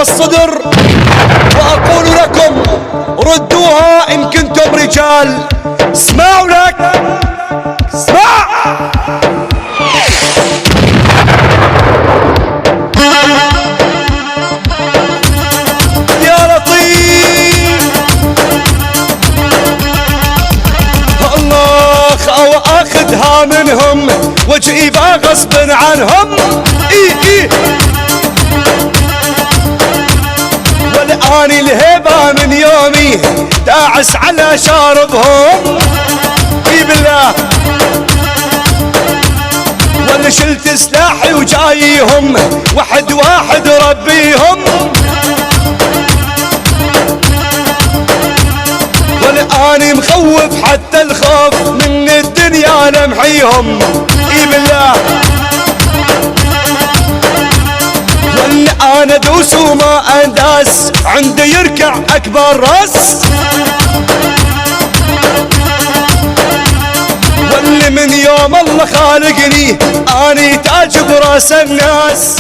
الصدر وأقول لكم ردوها إن كنتم رجال. اسمعوا لك، اسمع. يا لطيف الله أخذها منهم وجيبها غصب عنهم. والآن الهبة من يومي داعس على شاربهم. بالله ولا شلت سلاحي وجايهم واحد واحد ربيهم. والآن مخوف حتى الخوف من الدنيا نمحيهم. بالله ولا انا ادوس وما انداس عندي يركع اكبر راس. واللي من يوم الله خالقني اني تاج براس الناس.